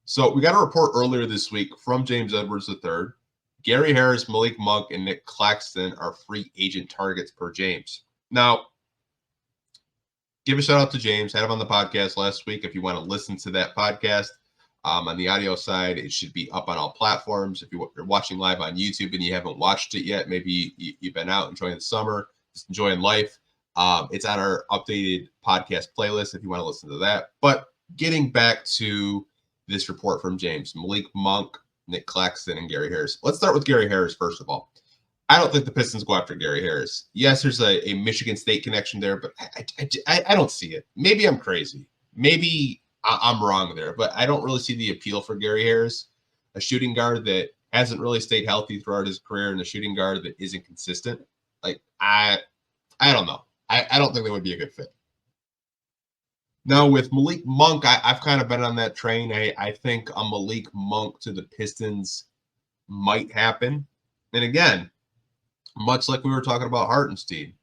So we got a report earlier this week from James Edwards III. Gary Harris, Malik Monk, and Nic Claxton are free agent targets per James. Now, give a shout out to James. Had him on the podcast last week. If you want to listen to that podcast, on the audio side, it should be up on all platforms. If you're watching live on YouTube and you haven't watched it yet, maybe you've been out enjoying the summer, just enjoying life. It's on our updated podcast playlist if you want to listen to that. But getting back to this report from James, Malik Monk, Nic Claxton, and Gary Harris. Let's start with Gary Harris, first of all. I don't think the Pistons go after Gary Harris. Yes, there's a Michigan State connection there, but I don't see it. Maybe I'm crazy. Maybe I'm wrong there, but I don't really see the appeal for Gary Harris, a shooting guard that hasn't really stayed healthy throughout his career and a shooting guard that isn't consistent. Like, I don't know. I don't think that would be a good fit. Now, with Malik Monk, I've kind of been on that train. I think a Malik Monk to the Pistons might happen. And again, much like we were talking about Hartenstein,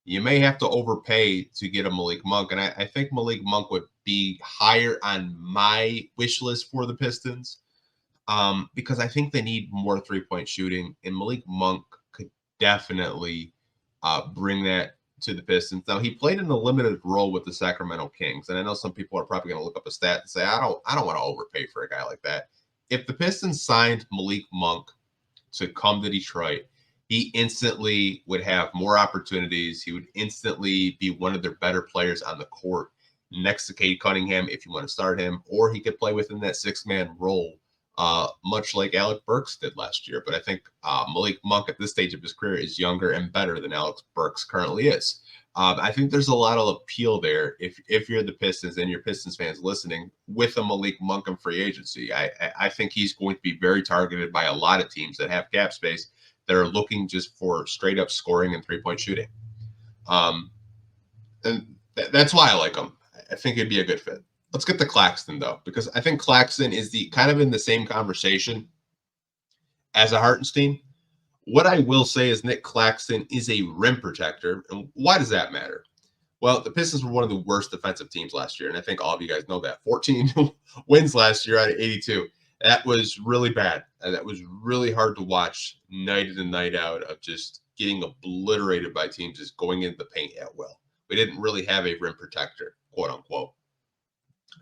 you may have to overpay to get a Malik Monk. And I think Malik Monk would be higher on my wish list for the Pistons because I think they need more three-point shooting. And Malik Monk could definitely bring that to the Pistons. Now, he played in a limited role with the Sacramento Kings. And I know some people are probably going to look up a stat and say, I don't want to overpay for a guy like that. If the Pistons signed Malik Monk to come to Detroit, he instantly would have more opportunities. He would instantly be one of their better players on the court next to Cade Cunningham if you want to start him, or he could play within that six-man role, much like Alec Burks did last year. But I think Malik Monk at this stage of his career is younger and better than Alex Burks currently is. I think there's a lot of appeal there if you're the Pistons and your Pistons fans listening with a Malik Monk in free agency. I think he's going to be very targeted by a lot of teams that have cap space that are looking just for straight up scoring and three-point shooting. And that's why I like him. I think it'd be a good fit. Let's get to Claxton, though, because I think Claxton is the kind of in the same conversation as a Hartenstein. What I will say is Nic Claxton is a rim protector. And why does that matter? Well, the Pistons were one of the worst defensive teams last year, and I think all of you guys know that. 14 wins last year out of 82. That was really bad. And that was really hard to watch night in and night out of just getting obliterated by teams just going into the paint at will. We didn't really have a rim protector, quote unquote.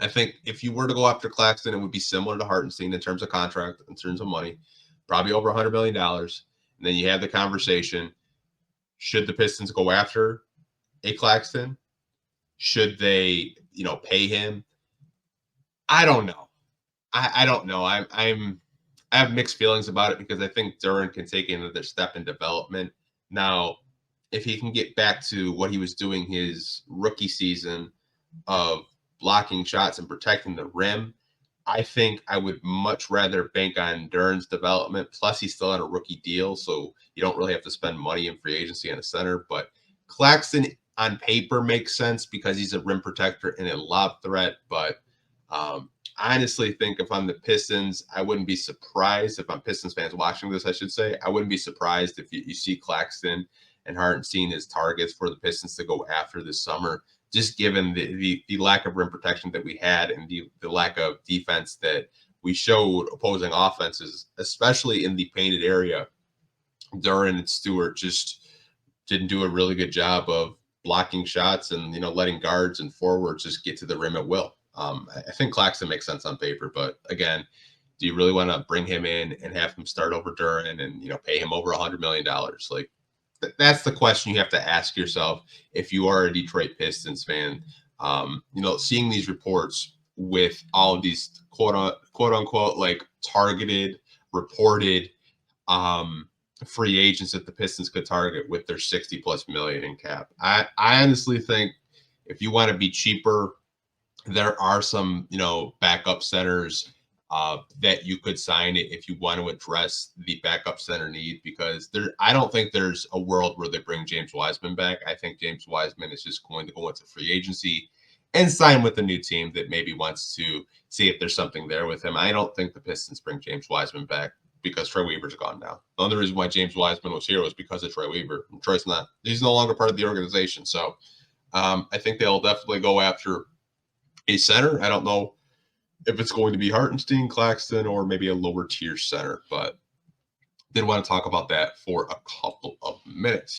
I think if you were to go after Claxton, it would be similar to Hartenstein in terms of contract, in terms of money, probably over $100 million. And then you have the conversation, should the Pistons go after a Claxton? Should they, pay him? I don't know. I don't know. I have mixed feelings about it because I think Duren can take another step in development. Now, if he can get back to what he was doing his rookie season of blocking shots and protecting the rim, I think I would much rather bank on Duren's development. Plus, he's still on a rookie deal, so you don't really have to spend money in free agency on a center. But Claxton on paper makes sense because he's a rim protector and a lob threat. But I honestly think if I'm the Pistons, I wouldn't be surprised. If I'm Pistons fans watching this, I should say, I wouldn't be surprised if you see Claxton and Hartenstein as targets for the Pistons to go after this summer, just given the lack of rim protection that we had and the lack of defense that we showed opposing offenses, especially in the painted area. Duren and Stewart just didn't do a really good job of blocking shots and, letting guards and forwards just get to the rim at will. I think Claxton makes sense on paper, but again, do you really want to bring him in and have him start over Duren and, pay him over $100 million? Like, that's the question you have to ask yourself if you are a Detroit Pistons fan. Seeing these reports with all of these quote unquote like targeted, reported free agents that the Pistons could target with their $60+ million in cap. I honestly think if you want to be cheaper, there are some, backup centers that you could sign it if you want to address the backup center need, because I don't think there's a world where they bring James Wiseman back. I think James Wiseman is just going to go into free agency and sign with a new team that maybe wants to see if there's something there with him. I don't think the Pistons bring James Wiseman back because Troy Weaver's gone now. The only reason why James Wiseman was here was because of Troy Weaver. He's no longer part of the organization. So I think they'll definitely go after a center. I don't know if it's going to be Hartenstein, Claxton, or maybe a lower tier center, but did want to talk about that for a couple of minutes.